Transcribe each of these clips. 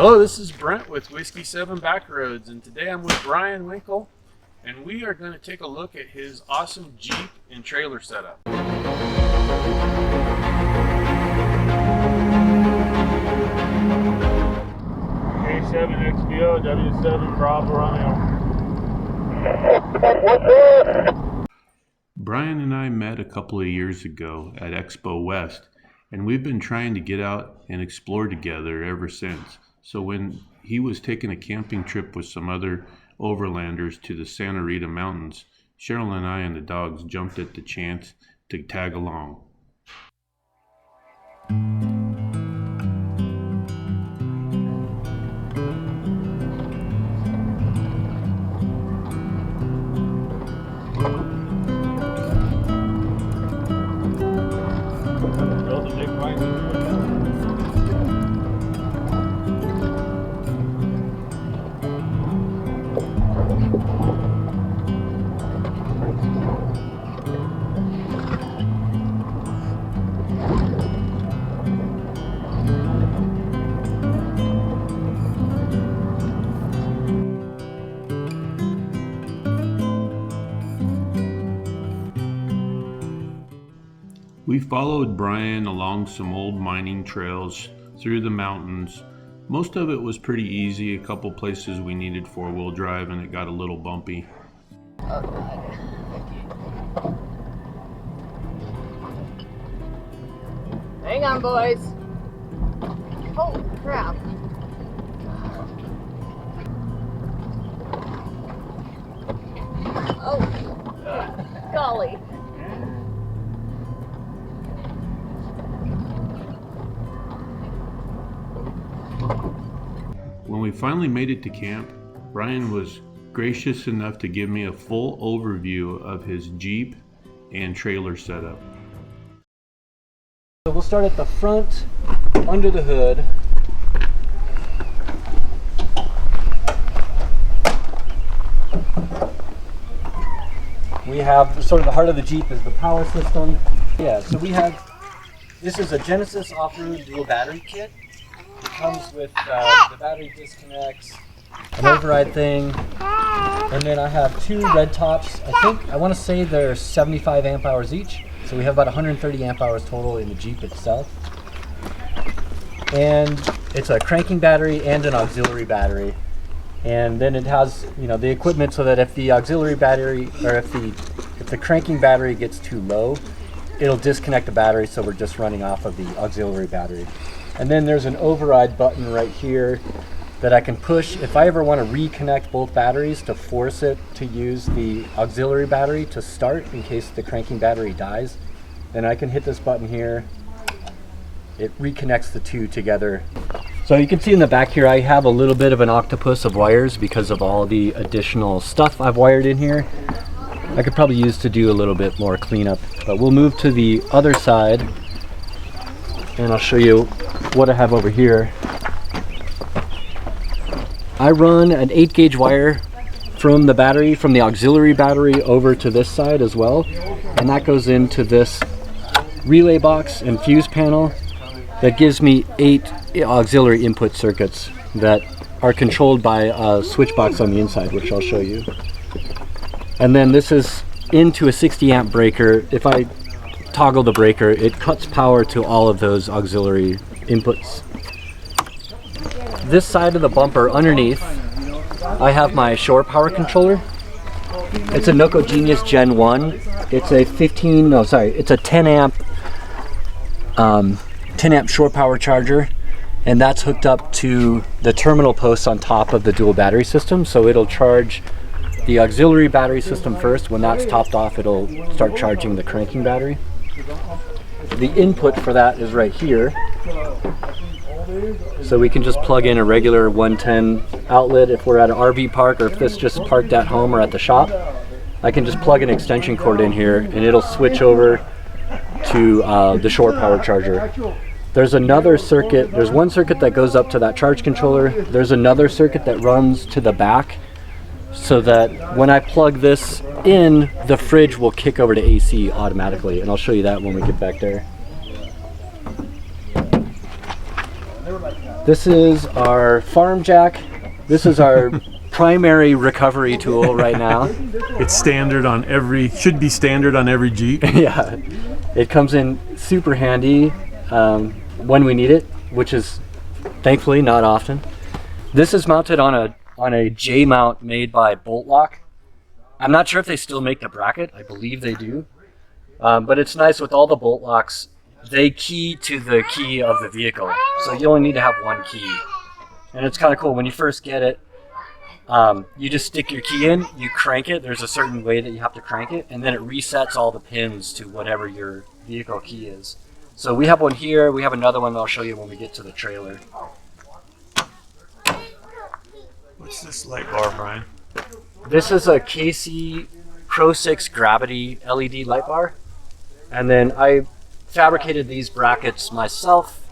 Hello, this is Brent with Whiskey 7 Backroads, and today I'm with Brien Wankel, and we are going to take a look at his awesome Jeep and trailer setup. A7 XBO, W7 Bravo Romeo. Brien and I met a couple of years ago at Expo West, and we've been trying to get out and explore together ever since. So when he was taking a camping trip with some other overlanders to the Santa Rita Mountains, Cheryl and I and the dogs jumped at the chance to tag along. We followed Brien along some old mining trails through the mountains. Most of it was pretty easy. A couple places we needed four-wheel drive and it got a little bumpy. Oh God. Hang on, boys. Holy crap. Oh, golly. When we finally made it to camp, Brien was gracious enough to give me a full overview of his Jeep and trailer setup. So we'll start at the front, under the hood. We have sort of the heart of the Jeep is the power system. Yeah, so we have, this is a Genesis off-road dual battery kit. It comes with the battery disconnects, an override thing, and then I have two red tops. I want to say they're 75 amp hours each, so we have about 130 amp hours total in the Jeep itself. And it's a cranking battery and an auxiliary battery. And then it has, you know, the equipment so that if the auxiliary battery, or if the cranking battery gets too low, it'll disconnect the battery, so we're just running off of the auxiliary battery. And then there's an override button right here that I can push if I ever want to reconnect both batteries to force it to use the auxiliary battery to start in case the cranking battery dies. Then I can hit this button here. It reconnects the two together. So you can see in the back here I have a little bit of an octopus of wires because of all the additional stuff I've wired in here. I could probably use to do a little bit more cleanup, but we'll move to the other side and I'll show you what I have over here. I run an 8-gauge wire from the battery, from the auxiliary battery over to this side as well, and that goes into this relay box and fuse panel that gives me 8 auxiliary input circuits that are controlled by a switch box on the inside, which I'll show you. And then this is into a 60 amp breaker. If I toggle the breaker, it cuts power to all of those auxiliary inputs. This side of the bumper underneath, I have my shore power controller. It's a Noco Genius Gen 1. It's a 10 amp shore power charger, and that's hooked up to the terminal posts on top of the dual battery system, so it'll charge the auxiliary battery system first. When that's topped off, it'll start charging the cranking battery. The input for that is right here, so we can just plug in a regular 110 outlet if we're at an RV park, or if this just parked at home or at the shop. I can just plug an extension cord in here and it'll switch over to the shore power charger. There's another circuit, there's one circuit that goes up to that charge controller. There's another circuit that runs to the back so that when I plug this in, the fridge will kick over to AC automatically, and I'll show you that when we get back there. This is our farm jack. This is our primary recovery tool right now. It's standard on should be standard on every Jeep. Yeah, it comes in super handy when we need it, which is thankfully not often. This is mounted on a J mount made by Bolt Lock. I'm not sure if they still make the bracket. I believe they do, but it's nice with all the bolt locks. They key to the key of the vehicle, so you only need to have one key, and it's kind of cool when you first get it. You just stick your key in, you crank it. There's a certain way that you have to crank it, and then it resets all the pins to whatever your vehicle key is. So we have one here. We have another one that I'll show you when we get to the trailer. What's this light bar, Brian? This is a KC Pro 6 Gravity LED light bar, and then I fabricated these brackets myself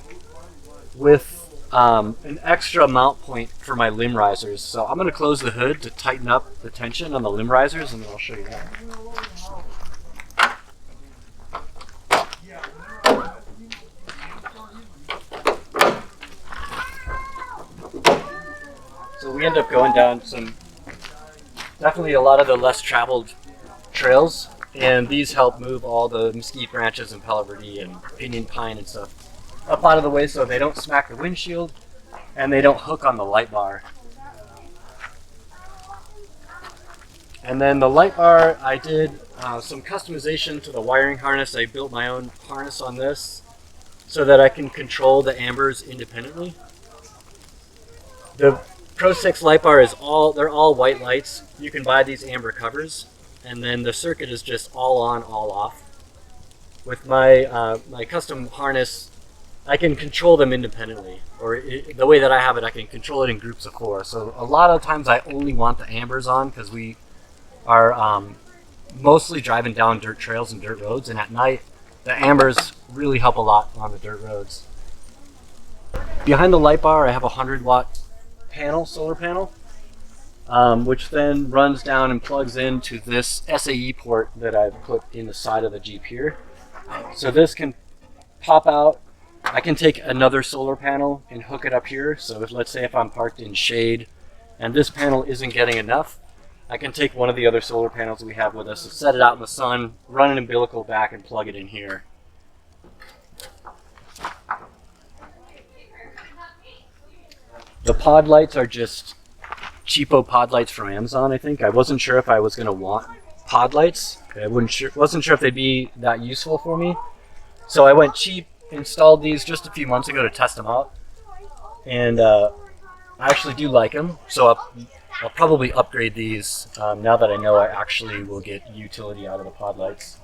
with an extra mount point for my limb risers. So I'm going to close the hood to tighten up the tension on the limb risers, and then I'll show you that. So we end up going down definitely a lot of the less traveled trails, and these help move all the mesquite branches and palo verde and pinyon pine and stuff up out of the way so they don't smack the windshield and they don't hook on the light bar. And then the light bar, I did some customization to the wiring harness. I built my own harness on this so that I can control the ambers independently. The Pro 6 light bar they're all white lights. You can buy these amber covers, and then the circuit is just all on, all off. With my my custom harness, I can control them independently, or the way that I have it, I can control it in groups of 4. So a lot of times I only want the ambers on because we are mostly driving down dirt trails and dirt roads, and at night the ambers really help a lot on the dirt roads. Behind the light bar I have a 100-watt solar panel, which then runs down and plugs into this SAE port that I've put in the side of the Jeep here. So this can pop out. I can take another solar panel and hook it up here. So let's say if I'm parked in shade and this panel isn't getting enough, I can take one of the other solar panels we have with us and set it out in the sun, run an umbilical back, and plug it in here. The pod lights are just cheapo pod lights from Amazon, I think. I wasn't sure if I was going to want pod lights. I wasn't sure if they'd be that useful for me. So I went cheap, installed these just a few months ago to test them out. And I actually do like them. So I'll probably upgrade these now that I know I actually will get utility out of the pod lights.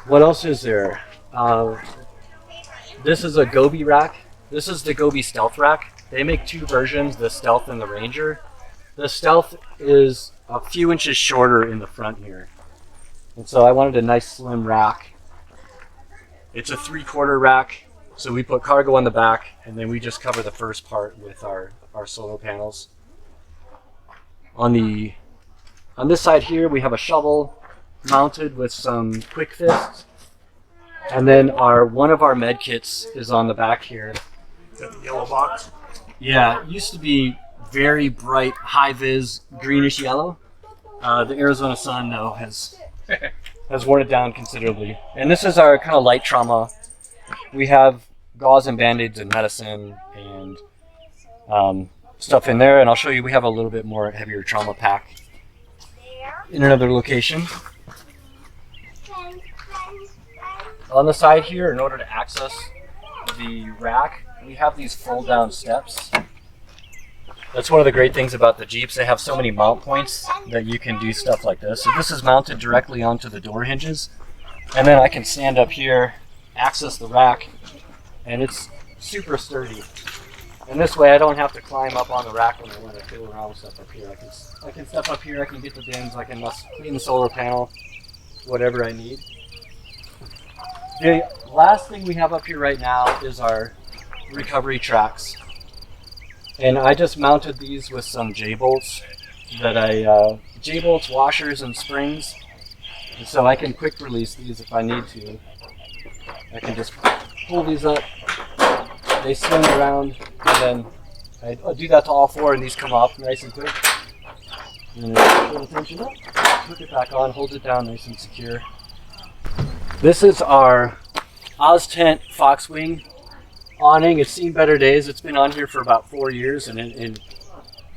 What else is there? This is a Gobi rack. This is the Gobi Stealth rack. They make 2 versions, the Stealth and the Ranger. The Stealth is a few inches shorter in the front here. And so I wanted a nice slim rack. It's a 3/4 rack, so we put cargo on the back, and then we just cover the first part with our solar panels. On this side here, we have a shovel mounted with some quick fists. And then one of our med kits is on the back here. Got the yellow box. Yeah, it used to be very bright, high-vis, greenish yellow. The Arizona sun, though, has worn it down considerably. And this is our kind of light trauma. We have gauze and band-aids and medicine and stuff in there. And I'll show you, we have a little bit more heavier trauma pack in another location. On the side here, in order to access the rack, we have these fold-down steps. That's one of the great things about the Jeeps. They have so many mount points that you can do stuff like this. So this is mounted directly onto the door hinges. And then I can stand up here, access the rack, and it's super sturdy. And this way I don't have to climb up on the rack when I want to fiddle around with stuff up here. I can step up here, I can get the bins, I can clean the solar panel, whatever I need. The last thing we have up here right now is our recovery tracks. And I just mounted these with some J-bolts J-bolts, washers, and springs. And so I can quick release these if I need to. I can just pull these up they swing around, and then I do that to all four, and these come off nice and quick. And then pull the tension up, hook it back on, hold it down nice and secure. This is our OzTent Foxwing awning. It's seen better days. It's been on here for about 4 years, and in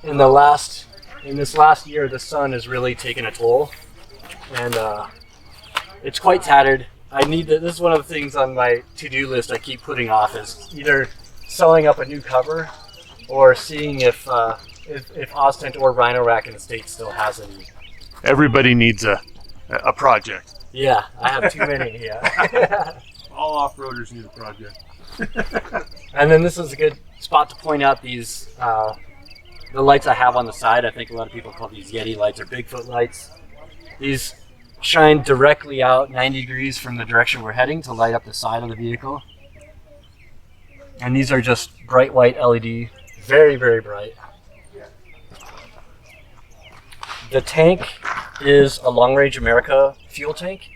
this last year, the sun has really taken a toll, and it's quite tattered. This is one of the things on my to-do list I keep putting off, is either sewing up a new cover or seeing if OzTent or Rhino Rack in the States still has any. Everybody needs a project. Yeah, I have too many. Yeah. All off-roaders need a project. And then this is a good spot to point out these the lights I have on the side. I think a lot of people call these Yeti lights or Bigfoot lights. These shine directly out 90 degrees from the direction we're heading to light up the side of the vehicle. And these are just bright white LED, very, very bright. The tank is a Long Range America fuel tank.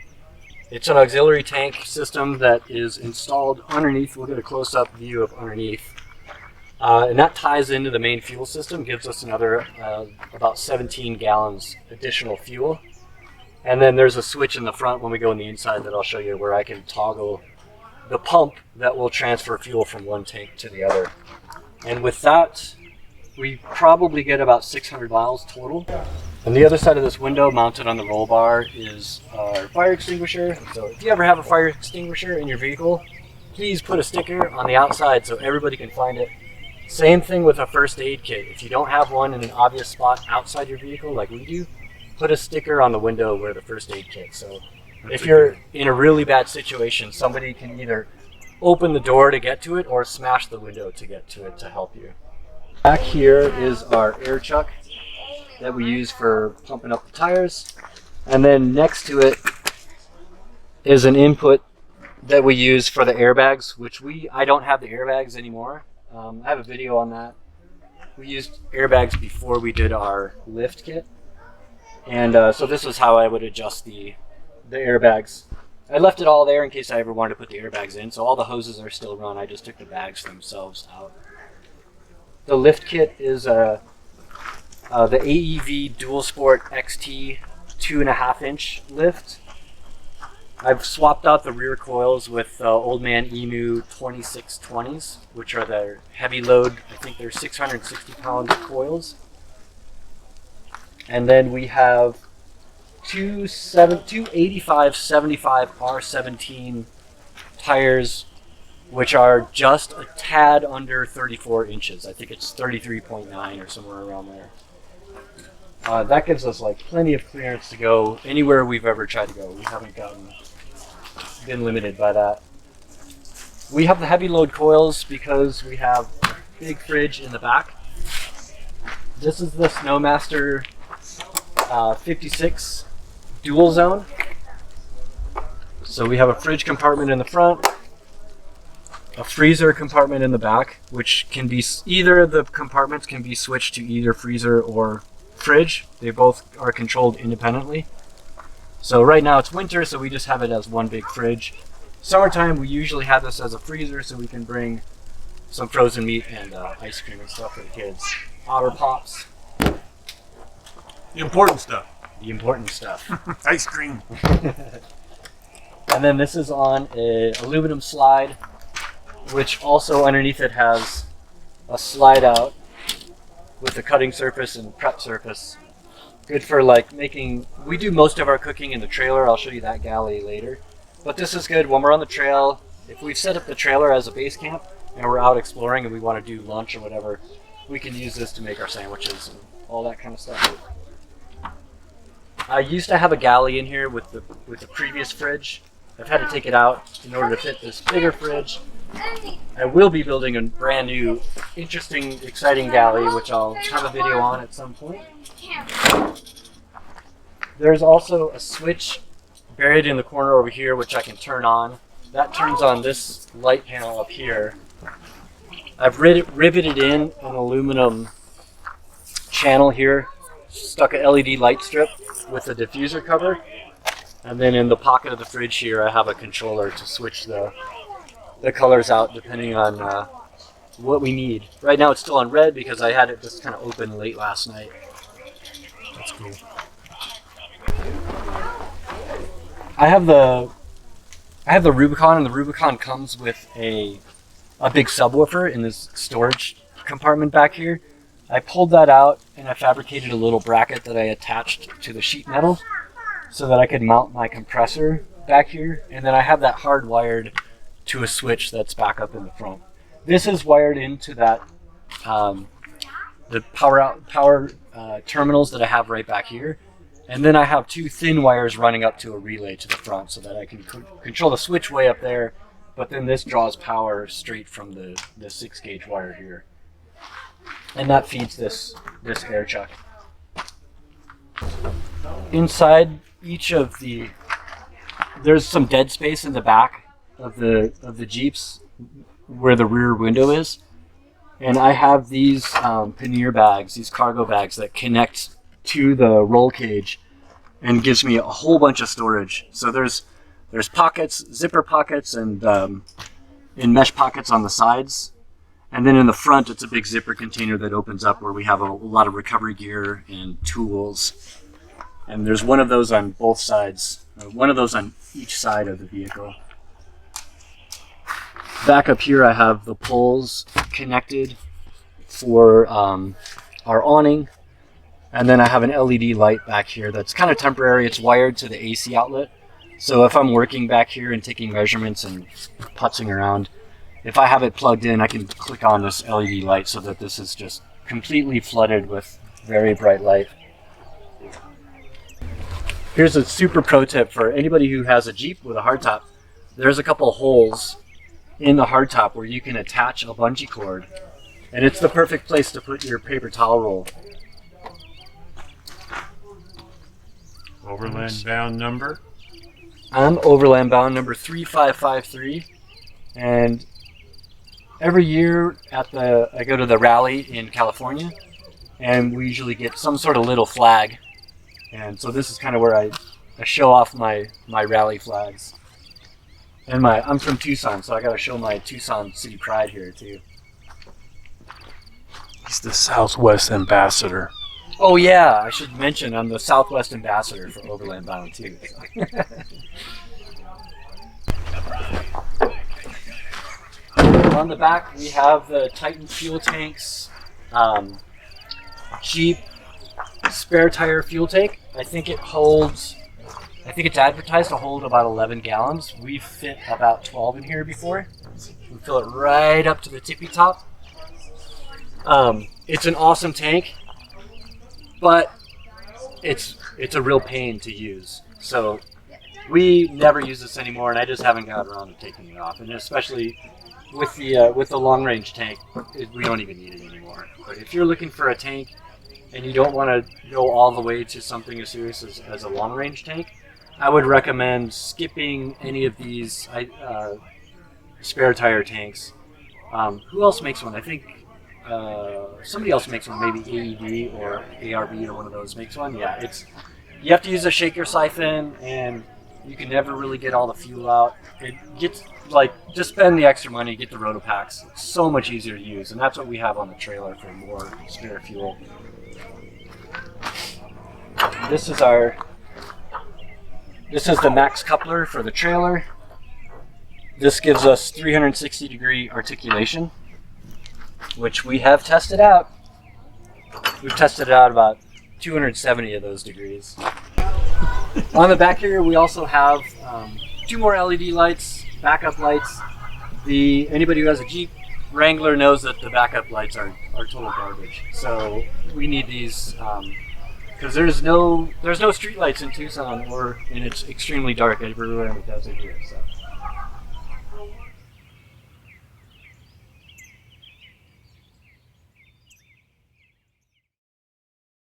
It's an auxiliary tank system that is installed underneath. We'll get a close-up view of underneath. And that ties into the main fuel system, gives us another about 17 gallons additional fuel. And then there's a switch in the front when we go on the inside that I'll show you, where I can toggle the pump that will transfer fuel from one tank to the other. And with that, we probably get about 600 miles total. On the other side of this window, mounted on the roll bar, is our fire extinguisher. So if you ever have a fire extinguisher in your vehicle, please put a sticker on the outside so everybody can find it. Same thing with a first aid kit. If you don't have one in an obvious spot outside your vehicle like we do, put a sticker on the window where the first aid kit. So if you're in a really bad situation, somebody can either open the door to get to it or smash the window to get to it to help you. Back here is our air chuck that we use for pumping up the tires. And then next to it is an input that we use for the airbags, which I don't have the airbags anymore. I have a video on that. We used airbags before we did our lift kit. And so this is how I would adjust the airbags. I left it all there in case I ever wanted to put the airbags in, so all the hoses are still run. I just took the bags themselves out. The lift kit is the AEV Dual Sport XT 2.5-inch lift. I've swapped out the rear coils with Old Man Emu 2620s, which are their heavy load. I think they're 660-pound coils. And then we have two 85/75 R17 tires, which are just a tad under 34 inches. I think it's 33.9 or somewhere around there. That gives us like plenty of clearance to go anywhere we've ever tried to go. We haven't been limited by that. We have the heavy load coils because we have a big fridge in the back. This is the Snowmaster 56 dual zone. So we have a fridge compartment in the front, a freezer compartment in the back, which can be, either of the compartments can be switched to either freezer or fridge. They both are controlled independently. So right now it's winter, so we just have it as one big fridge. Summertime, we usually have this as a freezer, so we can bring some frozen meat and ice cream and stuff for the kids. Otter Pops. The important stuff. The important stuff. Ice cream. And then this is on an aluminum slide, which also underneath it has a slide out with a cutting surface and prep surface. Good for like making, we do most of our cooking in the trailer. I'll show you that galley later. But this is good when we're on the trail. If we've set up the trailer as a base camp and we're out exploring and we want to do lunch or whatever, we can use this to make our sandwiches and all that kind of stuff. I used to have a galley in here with the previous fridge. I've had to take it out in order to fit this bigger fridge. I will be building a brand new, interesting, exciting galley, which I'll have a video on at some point. There's also a switch buried in the corner over here, which I can turn on. That turns on this light panel up here. I've riveted in an aluminum channel here, stuck a LED light strip with a diffuser cover, and then in the pocket of the fridge here I have a controller to switch the colors out depending on what we need. Right now it's still on red because I had it just kind of open late last night. That's cool. I have the Rubicon, and the Rubicon comes with a big subwoofer in this storage compartment back here. I pulled that out and I fabricated a little bracket that I attached to the sheet metal so that I could mount my compressor back here, and then I have that hardwired to a switch that's back up in the front. This is wired into that the power terminals that I have right back here. And then I have two thin wires running up to a relay to the front so that I can control the switch way up there, but then this draws power straight from the 6-gauge wire here. And that feeds this air chuck. Inside each of there's some dead space in the back of the Jeeps where the rear window is. And I have these pannier bags, these cargo bags that connect to the roll cage and gives me a whole bunch of storage. So there's pockets, zipper pockets, and mesh pockets on the sides, and then in the front it's a big zipper container that opens up where we have a lot of recovery gear and tools. And there's one of those on both sides, one of those on each side of the vehicle. Back up here I have the poles connected for our awning. And then I have an LED light back here that's kind of temporary. It's wired to the AC outlet. So if I'm working back here and taking measurements and putzing around, if I have it plugged in, I can click on this LED light so that this is just completely flooded with very bright light. Here's a super pro tip for anybody who has a Jeep with a hardtop. There's a couple holes in the hardtop where you can attach a bungee cord. And it's the perfect place to put your paper towel roll. Overland bound number? I'm overland bound number 3553, and every year I go to the rally in California, and we usually get some sort of little flag, and so this is kind of where I show off my rally flags. And I'm from Tucson, so I got to show my Tucson city pride here too. He's the Southwest ambassador. Oh yeah, I should mention I'm the Southwest ambassador for Overland Bound too. On the back we have the Titan fuel tanks, Jeep spare tire fuel tank. I think it's advertised to hold about 11 gallons. We've fit about 12 in here before. We fill it right up to the tippy top. It's an awesome tank, but it's a real pain to use. So we never use this anymore, and I just haven't got around to taking it off. And especially with the long range tank, we don't even need it anymore. But if you're looking for a tank and you don't want to go all the way to something as serious as a long range tank, I would recommend skipping any of these spare tire tanks. Who else makes one? I think somebody else makes one, maybe AED or ARB or one of those makes one. Yeah, you have to use a shaker siphon, and you can never really get all the fuel out. It gets just spend the extra money, get the Rotopacks. It's so much easier to use, and that's what we have on the trailer for more spare fuel. This is the max coupler for the trailer. This gives us 360-degree articulation, which we have tested out. We've tested out about 270 of those degrees. On the back here, we also have 2 more LED lights, backup lights. Anybody who has a Jeep Wrangler knows that the backup lights are total garbage. So we need these because there's no street lights in Tucson, and it's extremely dark everywhere in the desert here. So